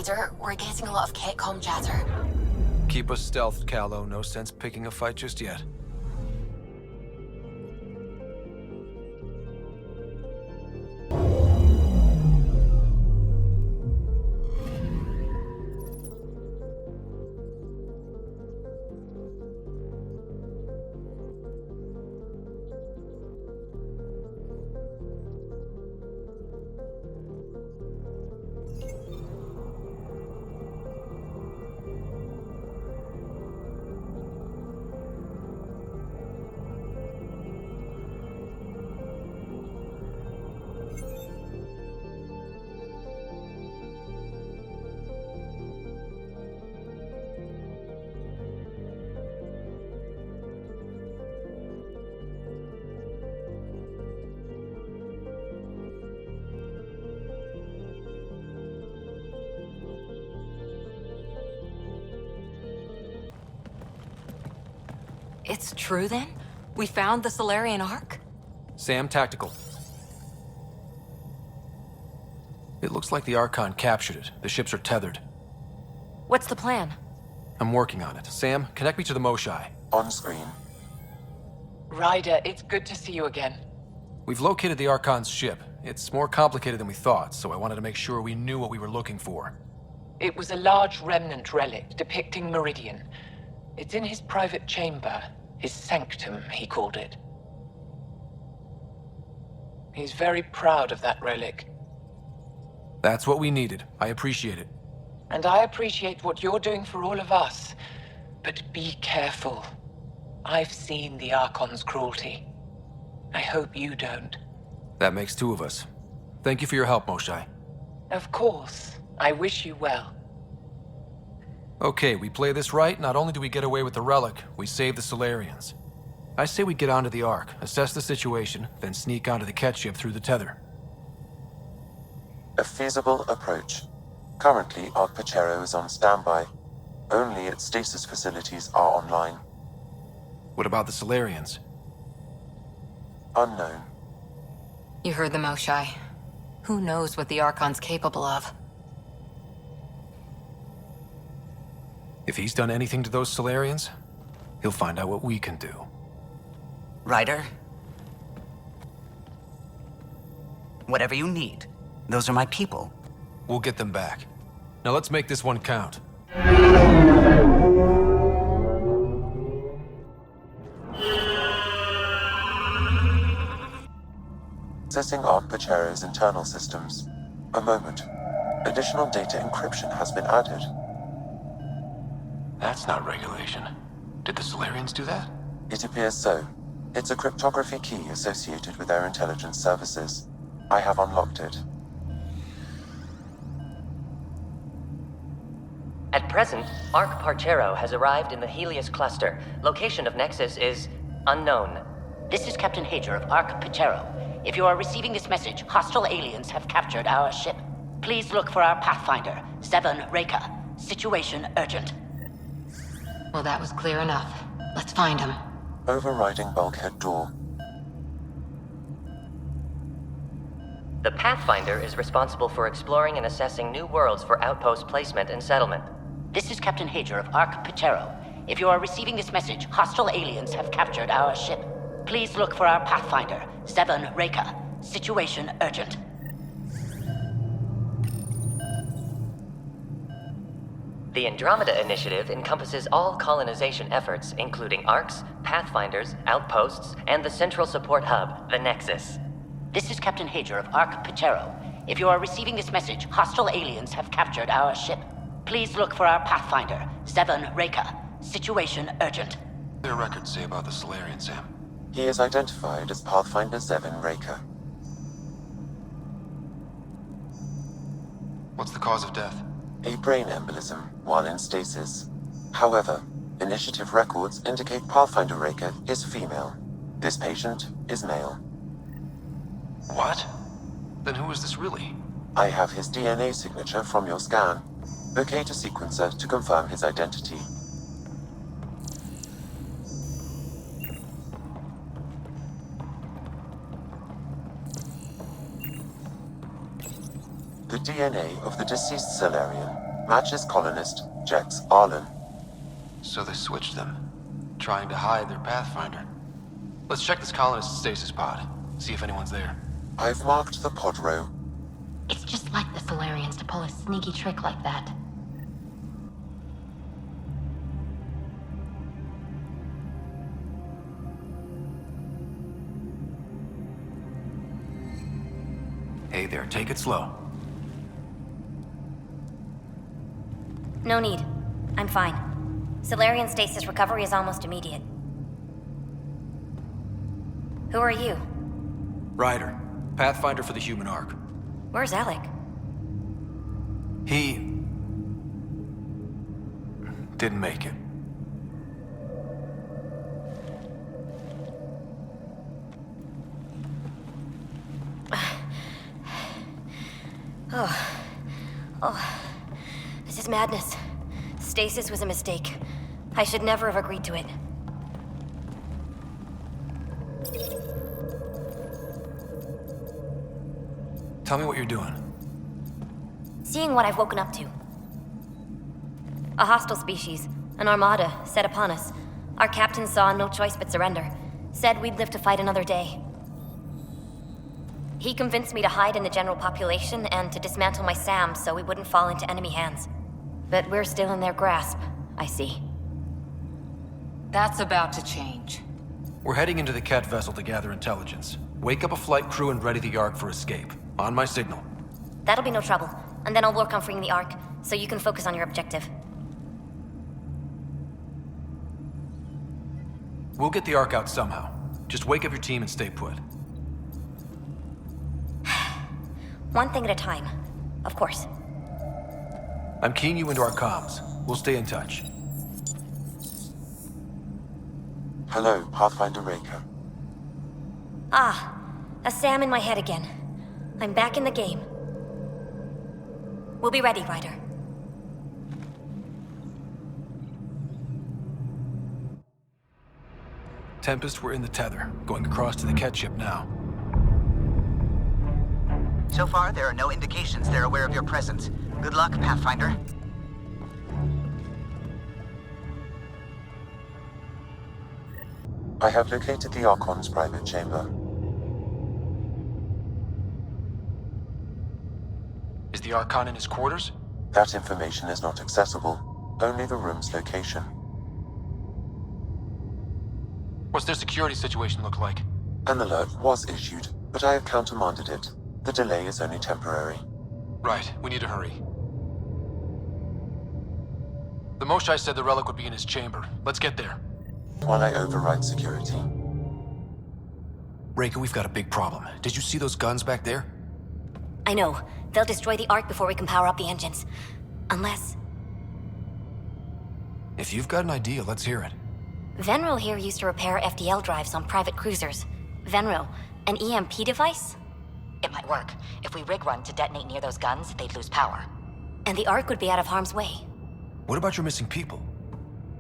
Leader. We're getting a lot of Catcom chatter. Keep us stealthed, Callow. No sense picking a fight just yet. It's true then? We found the Salarian ARK? Sam, tactical. It looks like the Archon captured it. The ships are tethered. What's the plan? I'm working on it. Sam, connect me to the Moshai. On screen. Ryder, it's good to see you again. We've located the Archon's ship. It's more complicated than we thought, so I wanted to make sure we knew what we were looking for. It was a large remnant relic depicting Meridian. It's in his private chamber. His sanctum, he called it. He's very proud of that relic. That's what we needed. I appreciate it. And I appreciate what you're doing for all of us. But be careful. I've seen the Archon's cruelty. I hope you don't. That makes two of us. Thank you for your help, Moshai. Of course. I wish you well. Okay, we play this right, not only do we get away with the relic, we save the Salarians. I say we get onto the Ark, assess the situation, then sneak onto the Ket ship through the tether. A feasible approach. Currently, ARK Pachero is on standby. Only its stasis facilities are online. What about the Salarians? Unknown. You heard the Moshai. Who knows what the Archon's capable of? If he's done anything to those Salarians, he'll find out what we can do. Ryder? Whatever you need. Those are my people. We'll get them back. Now let's make this one count. Accessing ARK Pachero's internal systems. A moment. Additional data encryption has been added. That's not regulation. Did the Salarians do that? It appears so. It's a cryptography key associated with their intelligence services. I have unlocked it. At present, ARK Parchero has arrived in the Helios cluster. Location of Nexus is unknown. This is Captain Hager of ARK Pachero. If you are receiving this message, hostile aliens have captured our ship. Please look for our Pathfinder, 7 Reika. Situation urgent. Well, that was clear enough. Let's find him. Overriding bulkhead door. The Pathfinder is responsible for exploring and assessing new worlds for outpost placement and settlement. This is Captain Hager of ARK Pachero. If you are receiving this message, hostile aliens have captured our ship. Please look for our Pathfinder, 7 Reika. Situation urgent. The Andromeda initiative encompasses all colonization efforts, including ARKs, Pathfinders, outposts, and the central support hub, the Nexus. This is Captain Hager of ARK Pachero. If you are receiving this message, hostile aliens have captured our ship. Please look for our Pathfinder, 7 Reika. Situation urgent. What do their records say about the Salarian, Sam? He is identified as Pathfinder 7 Reika. What's the cause of death? A brain embolism while in stasis. However, initiative records indicate Pathfinder Reika is female. This patient is male. What? Then who is this really? I have his DNA signature from your scan. Locate a sequencer to confirm his identity. The DNA of the deceased Salarian matches colonist Jex Arlen. So they switched them, trying to hide their Pathfinder. Let's check this colonist stasis pod, see if anyone's there. I've marked the pod row. It's just like the Salarians to pull a sneaky trick like that. Hey there, take it slow. No need. I'm fine. Salarian stasis recovery is almost immediate. Who are you? Ryder, Pathfinder for the human ARK. Where's Alec? He... didn't make it. This is madness. Stasis was a mistake. I should never have agreed to it. Tell me what you're doing. Seeing what I've woken up to. A hostile species, an armada, set upon us. Our captain saw no choice but surrender. Said we'd live to fight another day. He convinced me to hide in the general population and to dismantle my SAM so we wouldn't fall into enemy hands. But we're still in their grasp, I see. That's about to change. We're heading into the Ket vessel to gather intelligence. Wake up a flight crew and ready the ARK for escape. On my signal. That'll be no trouble. And then I'll work on freeing the ARK, so you can focus on your objective. We'll get the ARK out somehow. Just wake up your team and stay put. One thing at a time. Of course. I'm keying you into our comms. We'll stay in touch. Hello, Pathfinder Raker. Ah, a SAM in my head again. I'm back in the game. We'll be ready, Ryder. Tempest, we're in the tether, going across to the Ket ship now. So far, there are no indications they're aware of your presence. Good luck, Pathfinder. I have located the Archon's private chamber. Is the Archon in his quarters? That information is not accessible, only the room's location. What's their security situation look like? An alert was issued, but I have countermanded it. The delay is only temporary. Right, we need to hurry. The Moshai said the relic would be in his chamber. Let's get there. While I override security. Raker, we've got a big problem. Did you see those guns back there? I know. They'll destroy the ARK before we can power up the engines. Unless... If you've got an idea, let's hear it. Venril here used to repair FDL drives on private cruisers. Venril, an EMP device? It might work. If we rig run to detonate near those guns, they'd lose power. And the ARK would be out of harm's way. What about your missing people?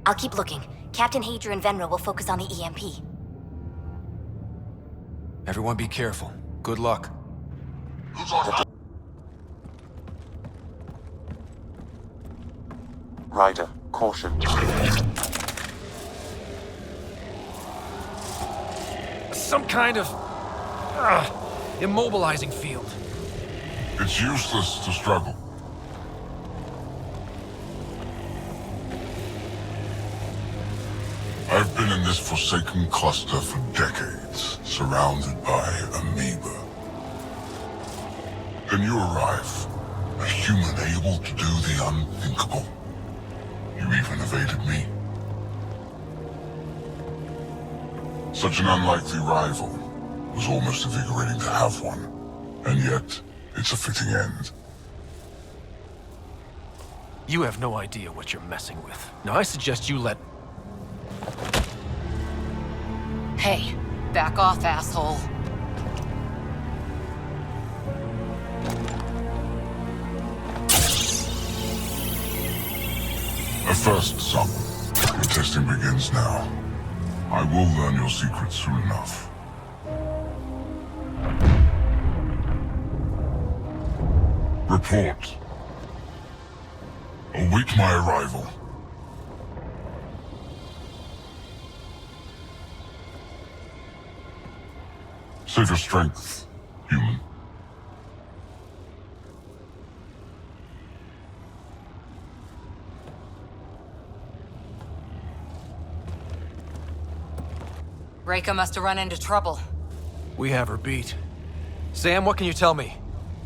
I'll keep looking. Captain Hadrian and Venril will focus on the EMP. Everyone be careful. Good luck. Ryder, caution. Some kind of... immobilizing field. It's useless to struggle. I've been in this forsaken cluster for decades, surrounded by amoeba. Then you arrive, a human able to do the unthinkable. You even evaded me. Such an unlikely rival. Was almost invigorating to have one. And yet, it's a fitting end. You have no idea what you're messing with. Now I suggest you let... Hey, back off, asshole. A first, son. The testing begins now. I will learn your secrets soon enough. Report. Await my arrival. Save your strength, human. Reika must have run into trouble. We have her beat. Sam, what can you tell me?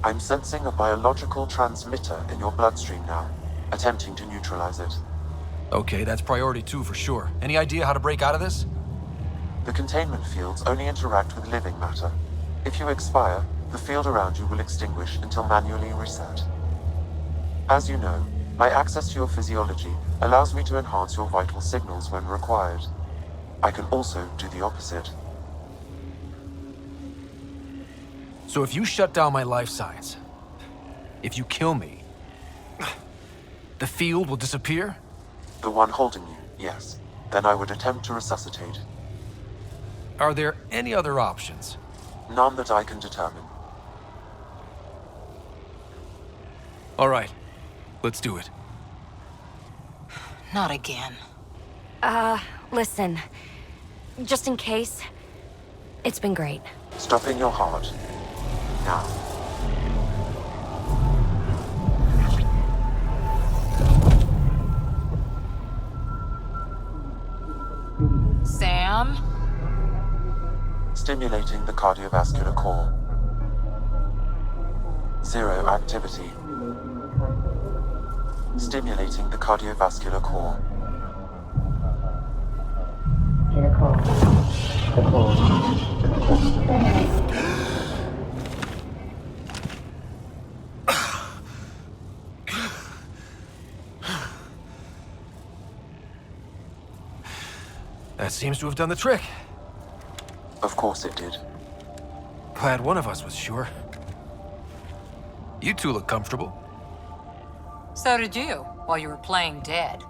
I'm sensing a biological transmitter in your bloodstream now, attempting to neutralize it. Okay, that's priority 2 for sure. Any idea how to break out of this? The containment fields only interact with living matter. If you expire, the field around you will extinguish until manually reset. As you know, my access to your physiology allows me to enhance your vital signals when required. I can also do the opposite. So if you shut down my life signs, if you kill me, the field will disappear? The one holding you, yes. Then I would attempt to resuscitate. Are there any other options? None that I can determine. All right, let's do it. Not again. Listen. Just in case, it's been great. Stopping your heart. Now. Sam? Stimulating the cardiovascular core. 0 activity. Stimulating the cardiovascular core. That seems to have done the trick. Of course it did. Glad one of us was sure. You two look comfortable. So did you, while you were playing dead.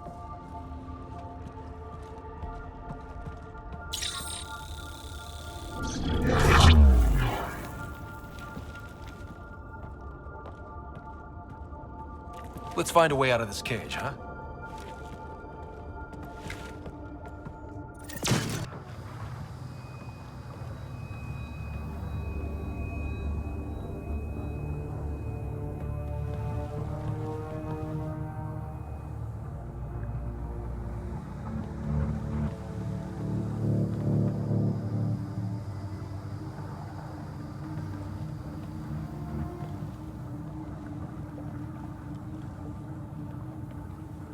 Let's find a way out of this cage, huh?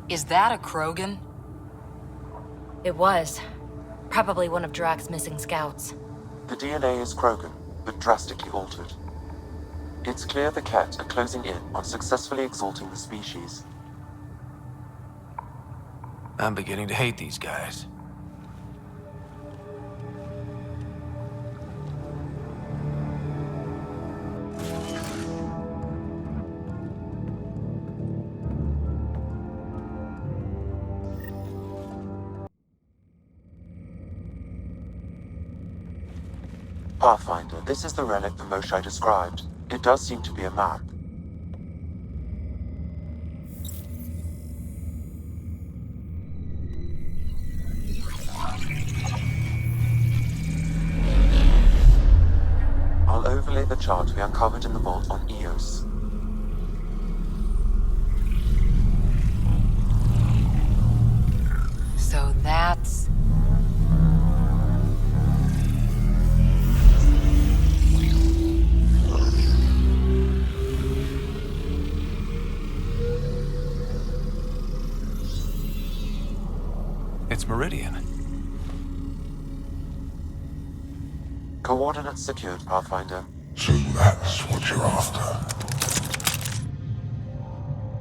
Is that a Krogan? It was. Probably one of Drax's missing scouts. The DNA is Krogan, but drastically altered. It's clear the Ket are closing in on successfully exalting the species. I'm beginning to hate these guys. Pathfinder, this is the relic the Moshae described. It does seem to be a map. I'll overlay the chart we uncovered in the vault on Eos. So that's... It's Meridian. Coordinates secured, Pathfinder. So that's what you're after.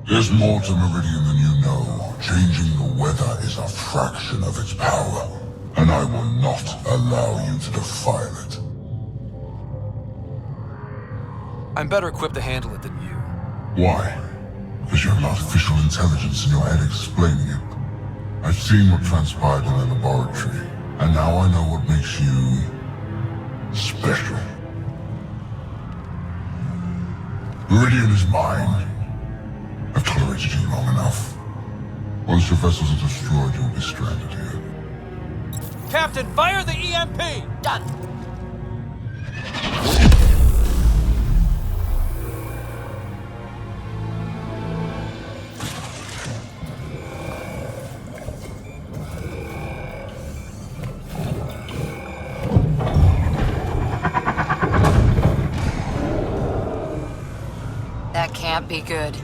There's more to Meridian than you know. Changing the weather is a fraction of its power, and I will not allow you to defile it. I'm better equipped to handle it than you. Why? Because you have an artificial intelligence in your head explaining it. I've seen what transpired in the laboratory, and now I know what makes you special. Meridian is mine. I've tolerated you long enough. Once your vessels are destroyed, you'll be stranded here. Captain, fire the EMP! Done. That can't be good.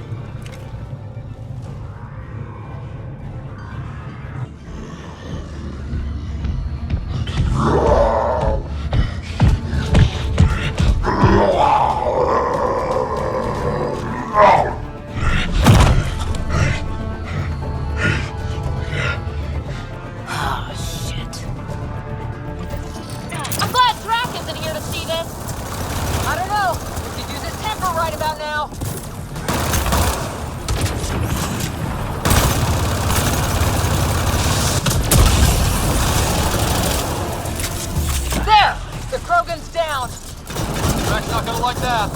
Jack's not gonna like that.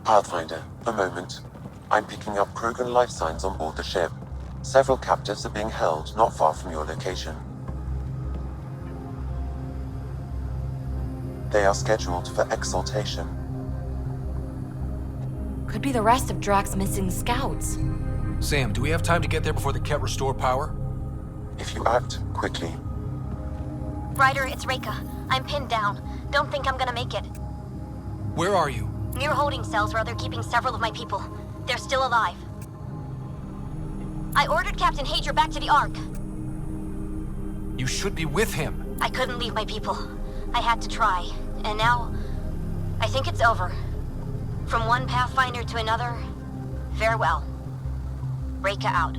Pathfinder, a moment. I'm picking up Krogan life signs on board the ship. Several captives are being held not far from your location. They are scheduled for exaltation. Could be the rest of Drax's missing scouts. Sam, do we have time to get there before the Ket restore power? If you act quickly. Ryder, it's Reika. I'm pinned down. Don't think I'm gonna make it. Where are you? Near holding cells where they're keeping several of my people. They're still alive. I ordered Captain Hager back to the ARK. You should be with him. I couldn't leave my people. I had to try. And now, I think it's over. From one Pathfinder to another, farewell. Reika out.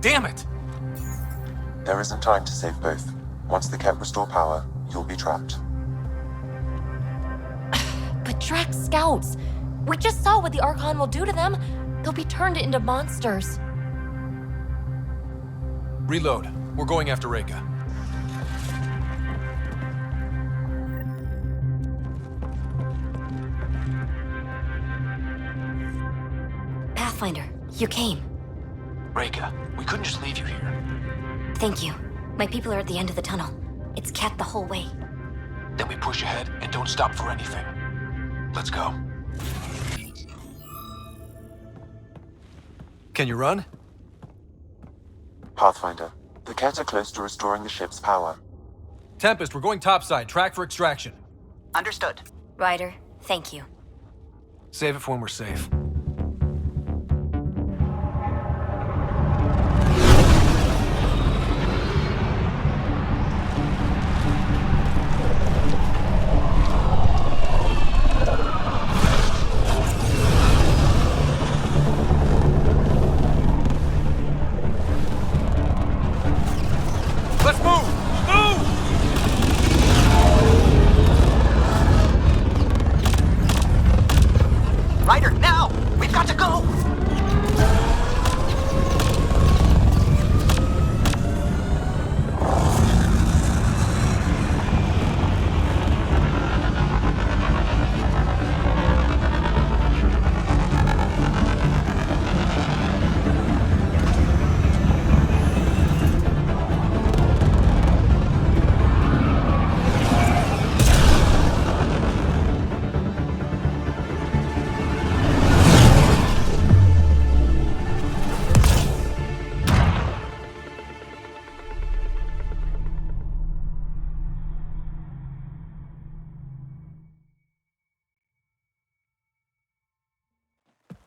Damn it! There isn't time to save both. Once the Ket restore power, you'll be trapped. But Drax scouts! We just saw what the Archon will do to them. They'll be turned into monsters. Reload. We're going after Reika. Pathfinder, you came. Reika, we couldn't just leave you here. Thank you. My people are at the end of the tunnel. It's Ket the whole way. Then we push ahead and don't stop for anything. Let's go. Can you run? Pathfinder, the Ket are close to restoring the ship's power. Tempest, we're going topside. Track for extraction. Understood. Ryder, thank you. Save it for when we're safe. Let's move! Move! Ryder, now! We've got to go!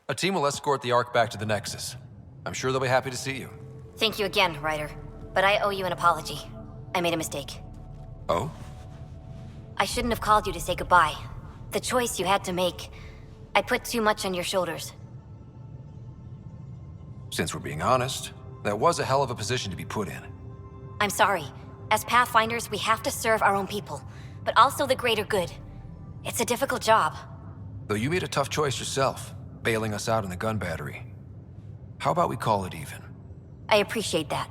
A team will escort the ARK back to the Nexus. I'm sure they'll be happy to see you. Thank you again, Ryder. But I owe you an apology. I made a mistake. Oh? I shouldn't have called you to say goodbye. The choice you had to make. I put too much on your shoulders. Since we're being honest, that was a hell of a position to be put in. I'm sorry. As Pathfinders, we have to serve our own people, but also the greater good. It's a difficult job. Though you made a tough choice yourself, bailing us out in the gun battery. How about we call it even? I appreciate that.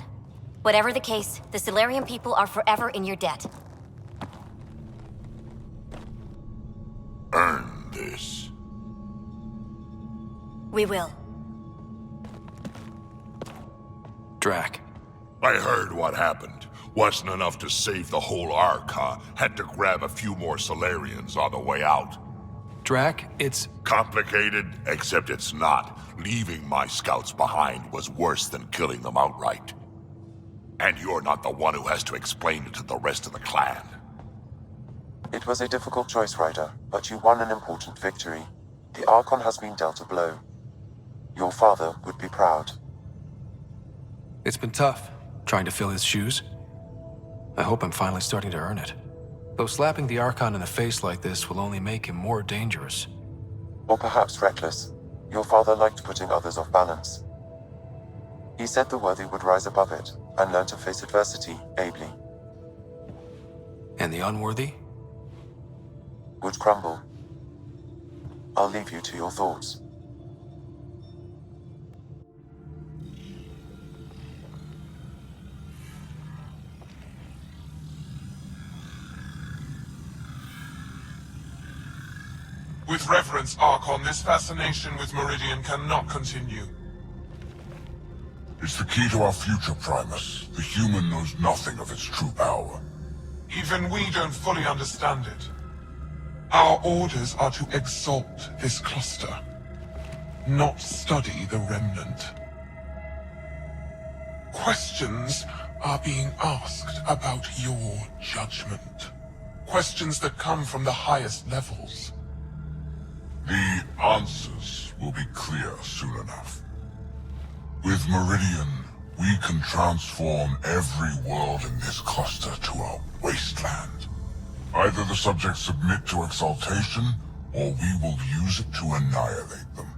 Whatever the case, the Salarian people are forever in your debt. this. We will. Drac. I heard what happened. Wasn't enough to save the whole ARK, huh? Had to grab a few more Salarians on the way out. Drac, it's... Complicated, except it's not. Leaving my scouts behind was worse than killing them outright. And you're not the one who has to explain it to the rest of the clan. It was a difficult choice, Ryder, but you won an important victory. The Archon has been dealt a blow. Your father would be proud. It's been tough, trying to fill his shoes. I hope I'm finally starting to earn it. Though slapping the Archon in the face like this will only make him more dangerous. Or perhaps reckless. Your father liked putting others off balance. He said the worthy would rise above it, and learn to face adversity ably. And the unworthy? Would crumble. I'll leave you to your thoughts. With reverence, Archon, this fascination with Meridian cannot continue. It's the key to our future, Primus. The human knows nothing of its true power. Even we don't fully understand it. Our orders are to exalt this cluster, not study the remnant. Questions are being asked about your judgment. Questions that come from the highest levels. The answers will be clear soon enough. With Meridian, we can transform every world in this cluster to a wasteland. Either the subjects submit to exaltation, or we will use it to annihilate them.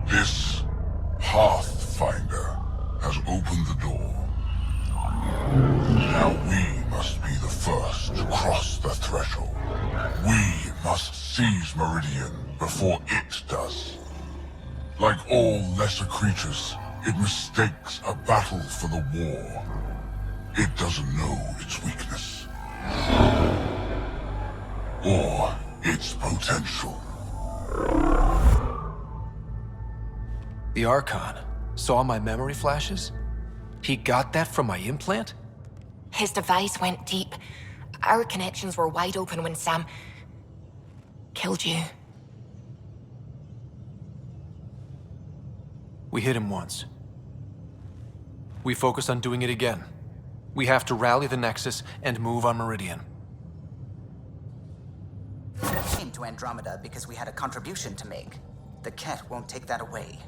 This Pathfinder has opened the door. Now we must be the first to cross the threshold. We must seize Meridian before it does. Like all lesser creatures, it mistakes a battle for the war. It doesn't know its weakness. Or its potential. The Archon saw my memory flashes? He got that from my implant? His device went deep. Our connections were wide open when Sam killed you. We hit him once. We focus on doing it again. We have to rally the Nexus and move on Meridian. We came to Andromeda because we had a contribution to make. The Ket won't take that away.